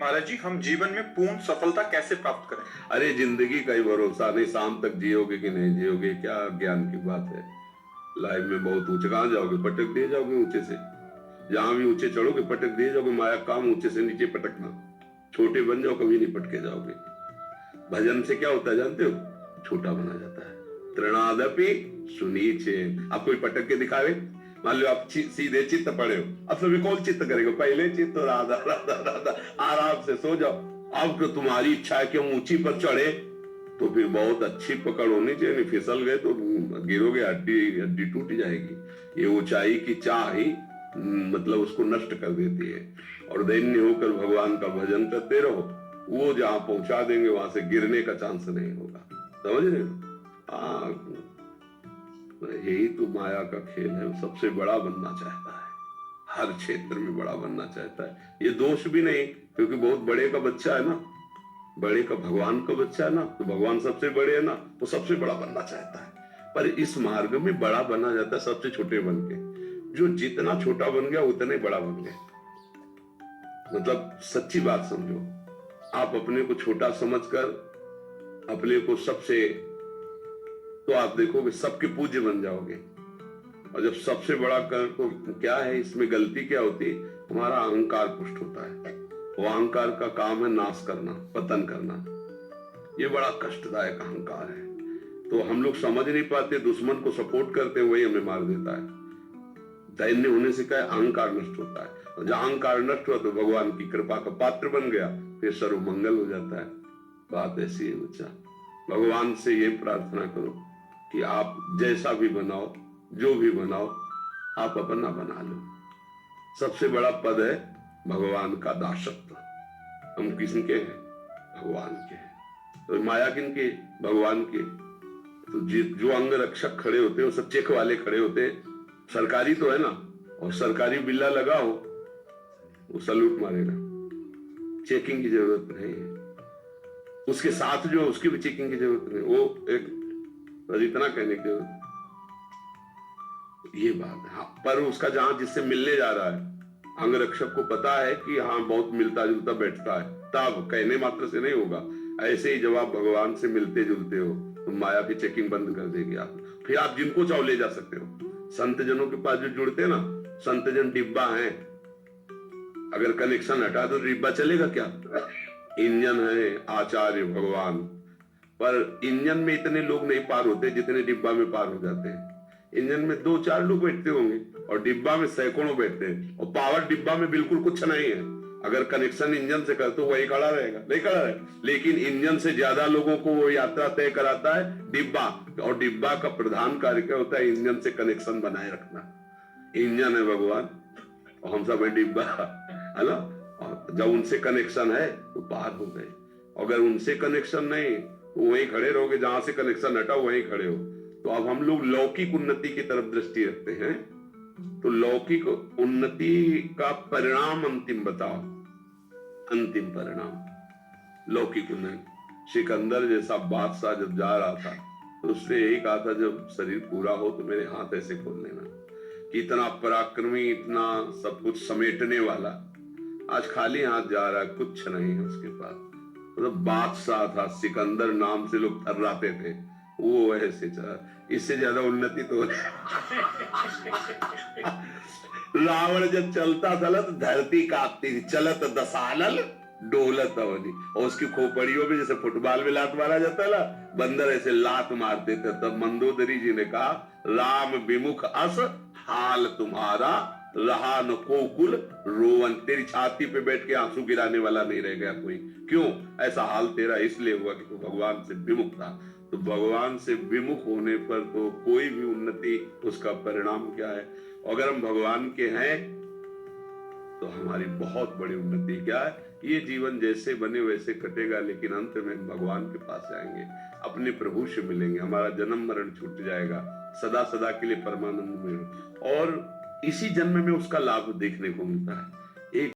महाराज जी, हम जीवन में पूर्ण सफलता कैसे प्राप्त करें? अरे जिंदगी का ही भरोसा नहीं, शाम तक जियोगे कि नहीं जियोगे, क्या ज्ञान की बात है। लाइफ में बहुत ऊंचे, कहां जाओगे, पटक दिए जाओगे ऊंचे से। जहां भी ऊंचे चढ़ोगे पटक दिए जाओगे। माया काम ऊंचे से नीचे पटकना। छोटे बन जाओ, कभी नहीं पटके जाओगे। भजन से क्या होता है जानते हो? छोटा बना जाता है। तृणादपि सुनीचे। अब कोई पटक के दिखावे, मान लो आप सीधे चित्त पड़े हो, अब सभी कौन चित्त करेगा? पहले चित्त राधा राधा राधा, आराम से सो जाओ। अब तो तुम्हारी इच्छा है कि हम ऊंची पर चढ़े, तो फिर बहुत अच्छी पकड़ होनी चाहिए, नहीं फिसल गए तो गिरोगे, हड्डी हड्डी टूट जाएगी। ये ऊंचाई की चाह ही मतलब उसको नष्ट कर देती है। और दैन्य होकर भगवान का भजन करते रहो, वो जहां पहुंचा देंगे वहां से गिरने का चांस नहीं होगा। समझ रहे हो? यही तो माया का खेल है। सबसे बड़ा बनना चाहता है, हर क्षेत्र में बड़ा बनना चाहता है। ये दोष भी नहीं, क्योंकि बहुत बड़े का बच्चा है ना, बड़े का भगवान का बच्चा है ना, तो भगवान सबसे बड़े है ना, वो सबसे बड़ा बनना चाहता है। पर इस मार्ग में बड़ा बना जाता है सबसे छोटे बन के। जो जितना छोटा बन गया उतने बड़ा बन गया। मतलब सच्ची बात समझो, आप अपने को छोटा समझकर अपने को सबसे, तो आप देखोगे सबके पूज्य बन जाओगे। और जब सबसे बड़ा कर तो क्या है, इसमें गलती क्या होती है? हमारा अहंकार पुष्ट होता है। वो अहंकार का काम है नाश करना, पतन करना। ये बड़ा कष्टदायक अहंकार है। तो हम लोग समझ नहीं पाते, दुश्मन को सपोर्ट करते हैं, वही हमें मार देता है। दैन्य होने से क्या है? अहंकार नष्ट होता है। और जहां अहंकार नष्ट हुआ तो भगवान की कृपा का पात्र बन गया, फिर सर्व मंगल हो जाता है। बात ऐसी है बच्चा। भगवान से ये प्रार्थना करो कि आप जैसा भी बनाओ, जो भी बनाओ, आप अपना बना लो। सबसे बड़ा पद है भगवान का दासत्व। हम किसके हैं? भगवान के हैं। तो माया किनके? भगवान के। तो जो अंग रक्षक खड़े होते हैं वो सब चेक वाले खड़े होते हैं। सरकारी तो है ना, और सरकारी बिल्ला लगा हो, वो सलूट मारेगा, चेकिंग की जरूरत नहीं है। उसके साथ जो, उसकी भी चेकिंग की जरूरत नहीं, वो एक बस इतना कहने की जरूरत, ये बात है। हाँ, पर उसका जहां जिससे मिलने जा रहा है, अंग रक्षक को पता है कि हाँ बहुत मिलता जुलता बैठता है, तब कहने मात्र से नहीं होगा। ऐसे ही जब आप भगवान से मिलते जुलते हो तो माया की चेकिंग बंद कर देगी आप। फिर आप जिनको चाहो ले जा सकते हो। संत जनों के पास जो जुड़ते हैं ना, संत जन डिब्बा है, अगर कनेक्शन हटा दो तो डिब्बा चलेगा क्या? इंजन है आचार्य भगवान। पर इंजन में इतने लोग नहीं पार होते जितने डिब्बा में पार हो जाते हैं। इंजन में 2-4 लोग बैठते होंगे और डिब्बा में सैकड़ों बैठते हैं, और पावर डिब्बा में बिल्कुल कुछ नहीं है। अगर कनेक्शन इंजन से कर तो वही खड़ा रहेगा, नहीं खड़ा रहेगा। लेकिन इंजन से ज्यादा लोगों को वो यात्रा तय कराता है डिब्बा, और डिब्बा का प्रधान कार्य क्या होता है? इंजन से कनेक्शन बनाए रखना। इंजन है भगवान और हम सब है डिब्बा, है ना। और जब उनसे कनेक्शन है तो पार हो गए। अगर उनसे कनेक्शन नहीं तो वहीं खड़े रहोगे, जहां से कनेक्शन हटा वहीं खड़े हो। तो अब हम लोग लौकिक उन्नति की तरफ दृष्टि रखते हैं। तो लौकिक उन्नति का परिणाम अंतिम बताओ। अंतिम परिणाम लौकिक उन्नति। सिकंदर जैसा बादशाह जब जा रहा था तो उसने यही कहा था, जब शरीर पूरा हो तो मेरे हाथ ऐसे खोल लेना। कि इतना पराक्रमी, इतना सब कुछ समेटने वाला, आज खाली हाथ जा रहा है, कुछ नहीं है उसके पास। मतलब बादशाह था, सिकंदर नाम से लोग थर्राते थे, वो ऐसे चला। इससे ज्यादा उन्नति तो रावण जब चलता था तो धरती कांपती थी, चलत दसानल डोलत अवनी। और उसकी खोपड़ियों में जैसे फुटबॉल में लात मारा जाता है ना, बंदर ऐसे लात मारते थे। तब मंदोदरी जी ने कहा, राम विमुख अस हाल तुम्हारा, रहा न कोकुल रोवन। तेरी छाती पे बैठ के आंसू गिराने वाला नहीं रह गया कोई। क्यों ऐसा हाल तेरा? इसलिए हुआ कि तू भगवान से विमुख था। तो भगवान से विमुख होने पर तो कोई भी उन्नति, उसका परिणाम क्या है? अगर हम भगवान के हैं तो हमारी बहुत बड़ी उन्नति क्या है? ये जीवन जैसे बने वैसे कटेगा, लेकिन अंत में हम भगवान के पास जाएंगे, अपने प्रभु से मिलेंगे, हमारा जन्म मरण छूट जाएगा, सदा सदा के लिए परमानंद में। और इसी जन्म में उसका लाभ देखने को मिलता है।